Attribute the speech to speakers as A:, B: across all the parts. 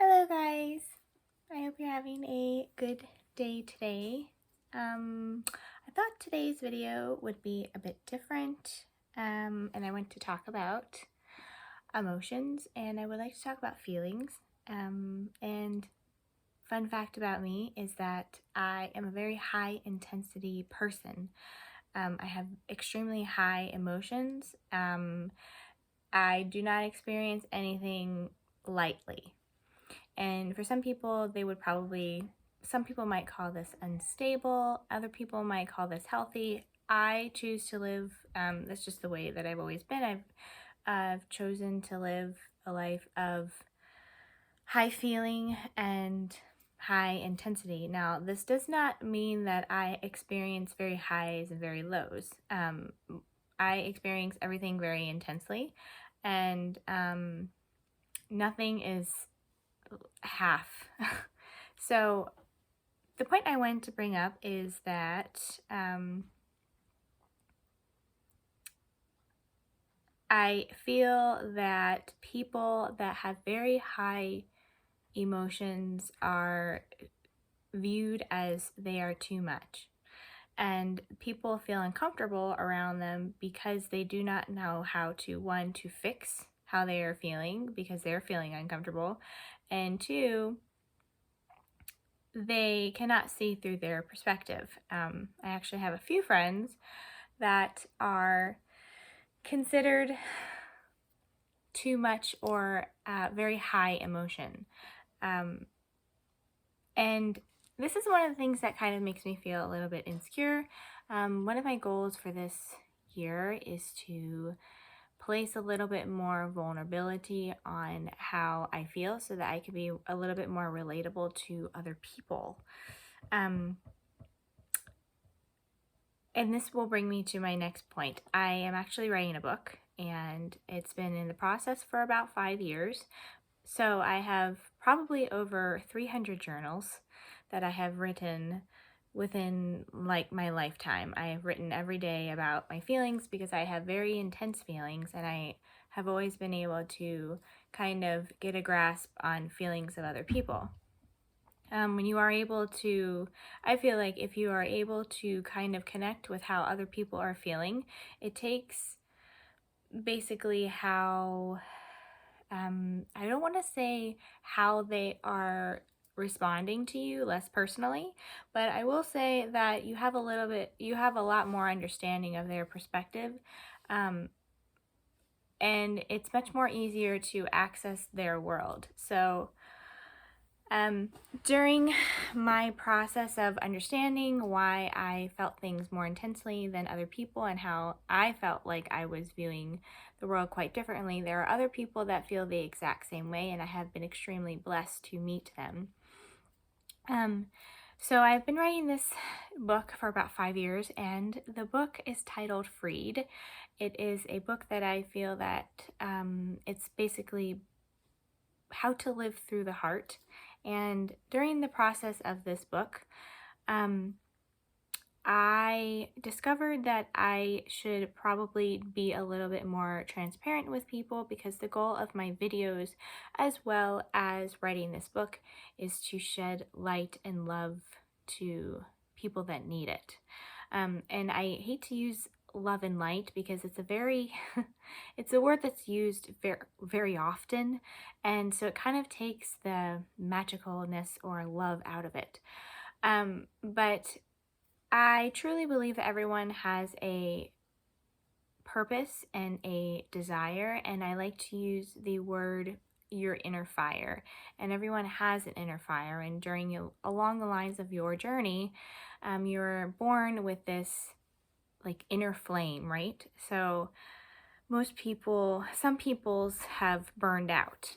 A: Hello guys! I hope you're having a good day today. I thought today's video would be a bit different, and I want to talk about emotions, and I would like to talk about feelings. And fun fact about me is that I am a very high intensity person. I have extremely high emotions. I do not experience anything lightly. And for some people, some people might call this unstable, other people might call this healthy. I choose to live, that's just the way that I've always been. I've chosen to live a life of high feeling and high intensity. Now, this does not mean that I experience very highs and very lows. I experience everything very intensely, and nothing is half. So the point I wanted to bring up is that I feel that people that have very high emotions are viewed as they are too much. And people feel uncomfortable around them because they do not know how to, one, to fix how they are feeling because they're feeling uncomfortable, and two, they cannot see through their perspective. I actually have a few friends that are considered too much or very high emotion. And this is one of the things that kind of makes me feel a little bit insecure. One of my goals for this year is to place a little bit more vulnerability on how I feel so that I can be a little bit more relatable to other people. And this will bring me to my next point. I am actually writing a book, and it's been in the process for about 5 years. So I have probably over 300 journals that I have written within like my lifetime. I have written every day about my feelings because I have very intense feelings, and I have always been able to kind of get a grasp on feelings of other people. When you are able to, I feel like if you are able to kind of connect with how other people are feeling, it takes basically how, I don't want to say how they are responding to you less personally, but I will say that you have a lot more understanding of their perspective. And it's much more easier to access their world. So, during my process of understanding why I felt things more intensely than other people and how I felt like I was viewing the world quite differently, there are other people that feel the exact same way, and I have been extremely blessed to meet them. So I've been writing this book for about 5 years, and the book is titled Freed. It is a book that I feel that it's basically how to live through the heart. And during the process of this book, I discovered that I should probably be a little bit more transparent with people, because the goal of my videos, as well as writing this book, is to shed light and love to people that need it. And I hate to use love and light because it's a very it's a word that's used very, very often, and so it kind of takes the magicalness or love out of it. But I truly believe that everyone has a purpose and a desire, and I like to use the word your inner fire. And everyone has an inner fire, and along the lines of your journey, you're born with this like inner flame, right? So some people's have burned out,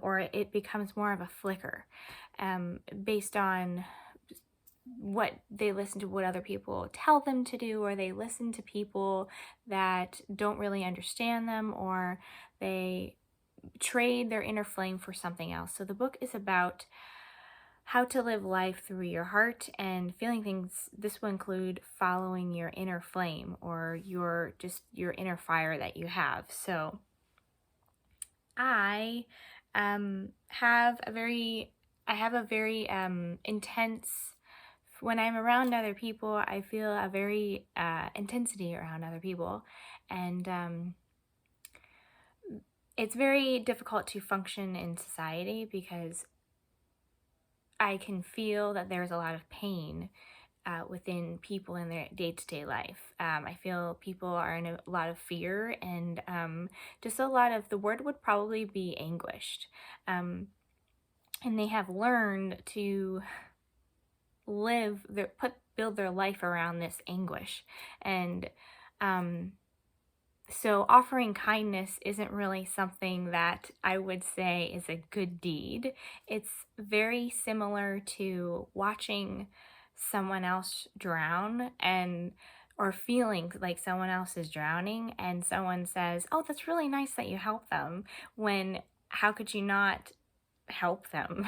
A: or it becomes more of a flicker, based on what they listen to, what other people tell them to do, or they listen to people that don't really understand them, or they trade their inner flame for something else. So the book is about how to live life through your heart and feeling things. This will include following your inner flame, or your inner fire that you have. So I have a very intense, when I'm around other people, I feel a very intensity around other people, and it's very difficult to function in society because I can feel that there's a lot of pain within people in their day-to-day life. I feel people are in a lot of fear and just a lot of, the word would probably be anguished. Um, and they have learned to build their life around this anguish. And so offering kindness isn't really something that I would say is a good deed. It's very similar to watching someone else drown, and or feeling like someone else is drowning and someone says, "Oh, that's really nice that you help them," when how could you not help them?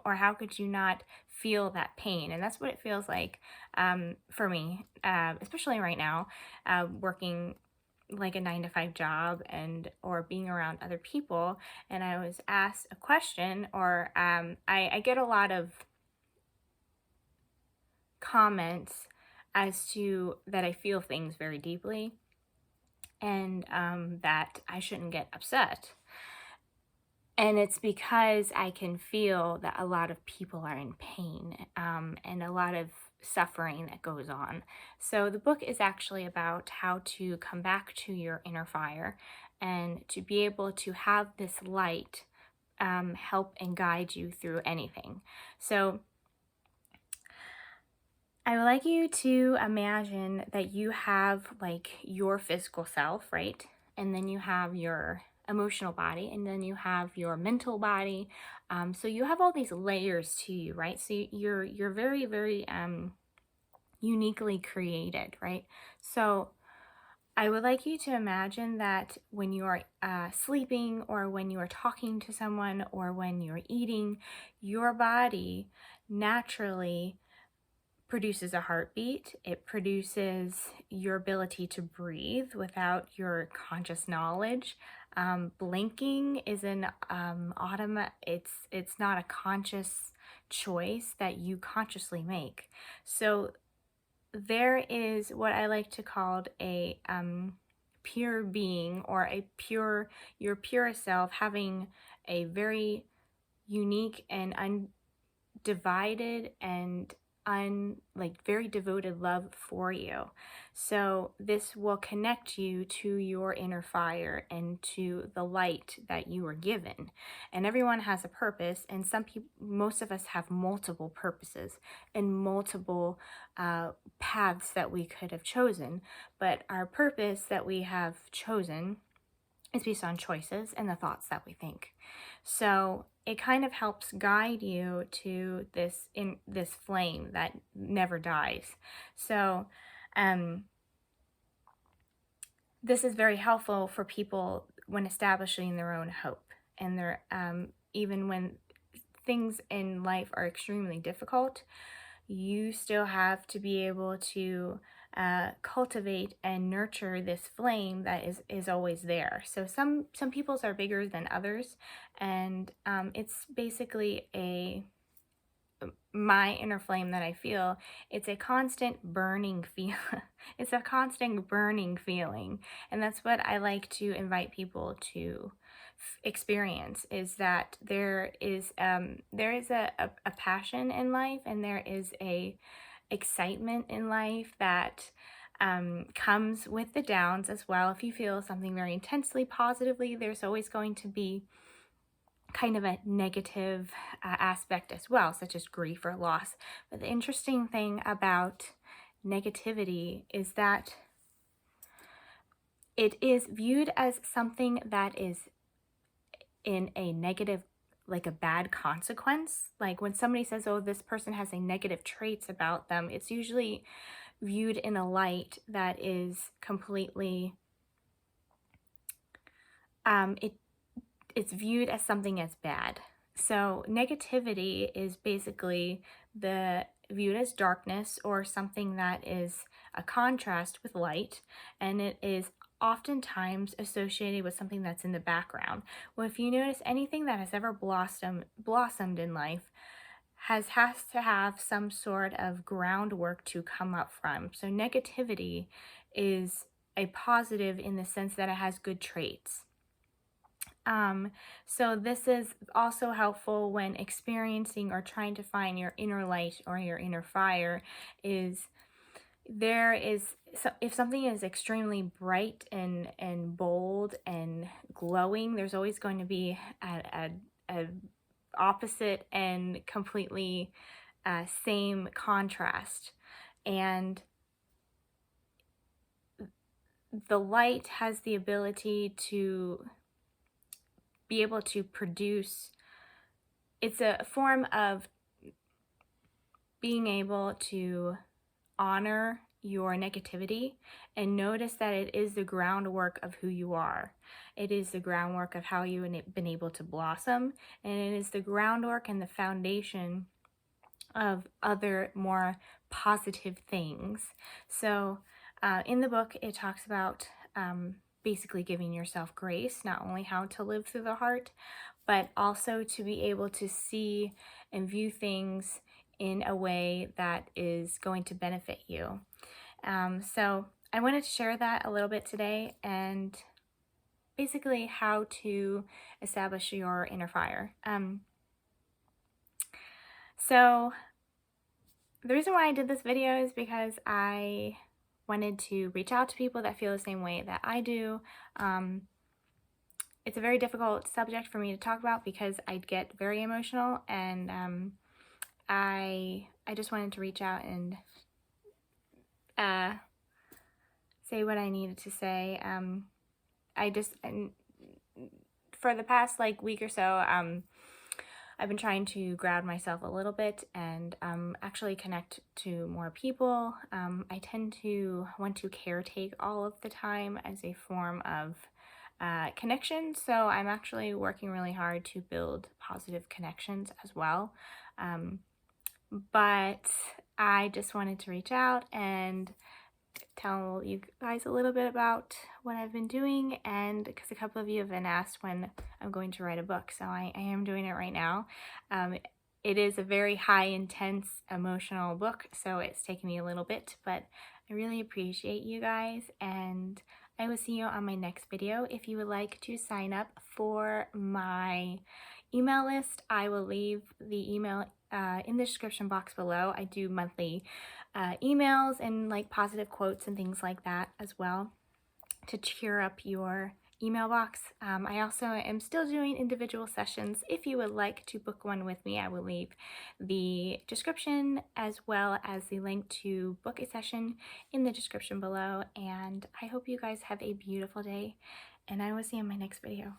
A: Or how could you not feel that pain? And that's what it feels like for me, especially right now, working like a 9 to 5 job and or being around other people. And I was asked a question, or I get a lot of comments as to that I feel things very deeply, and that I shouldn't get upset. And it's because I can feel that a lot of people are in pain, and a lot of suffering that goes on. So the book is actually about how to come back to your inner fire and to be able to have this light help and guide you through anything. So I would like you to imagine that you have like your physical self, right? And then you have your emotional body, and then you have your mental body. So you have all these layers to you, right? So you're very, very uniquely created, right? So I would like you to imagine that when you are sleeping, or when you are talking to someone, or when you're eating, your body naturally produces a heartbeat. It produces your ability to breathe without your conscious knowledge. Blinking is an it's not a conscious choice that you consciously make. So there is what I like to call a pure being, or your purest self, having a very unique and undivided and very devoted love for you. So this will connect you to your inner fire and to the light that you were given. And everyone has a purpose, and most of us have multiple purposes and multiple paths that we could have chosen. But our purpose that we have chosen is based on choices and the thoughts that we think. So it kind of helps guide you to this flame that never dies. So this is very helpful for people when establishing their own hope, and their even when things in life are extremely difficult, you still have to be able to cultivate and nurture this flame that is always there. So some people's are bigger than others, and it's basically my inner flame that I feel. It's a constant burning feel. It's a constant burning feeling, and that's what I like to invite people to experience, is that there is a passion in life, and there is a excitement in life that comes with the downs as well. If you feel something very intensely positively, there's always going to be kind of a negative aspect as well, such as grief or loss. But the interesting thing about negativity is that it is viewed as something that is in a negative, like a bad consequence. Like when somebody says, oh, this person has a negative traits about them, it's usually viewed in a light that is completely it's viewed as something as bad. So negativity is basically viewed as darkness, or something that is a contrast with light, and it is oftentimes associated with something that's in the background. Well, if you notice, anything that has ever blossomed in life has to have some sort of groundwork to come up from. So negativity is a positive in the sense that it has good traits. So this is also helpful when experiencing or trying to find your inner light or your inner fire. So if something is extremely bright and bold and glowing, there's always going to be a opposite and completely same contrast. And the light has the ability to be able to produce, it's a form of being able to honor your negativity and notice that it is the groundwork of who you are. It is the groundwork of how you've been able to blossom, and it is the groundwork and the foundation of other more positive things. So in the book, it talks about basically giving yourself grace, not only how to live through the heart, but also to be able to see and view things in a way that is going to benefit you. So I wanted to share that a little bit today, and basically how to establish your inner fire. So the reason why I did this video is because I wanted to reach out to people that feel the same way that I do. It's a very difficult subject for me to talk about because I get very emotional, and I just wanted to reach out and say what I needed to say. For the past week or so, I've been trying to ground myself a little bit and actually connect to more people. I tend to want to caretake all of the time as a form of connection, so I'm actually working really hard to build positive connections as well. But I just wanted to reach out and tell you guys a little bit about what I've been doing, and because a couple of you have been asked when I'm going to write a book, so I am doing it right now. It is a very high intense emotional book, so it's taken me a little bit, but I really appreciate you guys, and I will see you on my next video. If you would like to sign up for my email list, I will leave the email in the description box below. I do monthly emails and positive quotes and things like that as well to cheer up your email box. I also am still doing individual sessions. If you would like to book one with me, I will leave the description as well as the link to book a session in the description below. And I hope you guys have a beautiful day, and I will see you in my next video.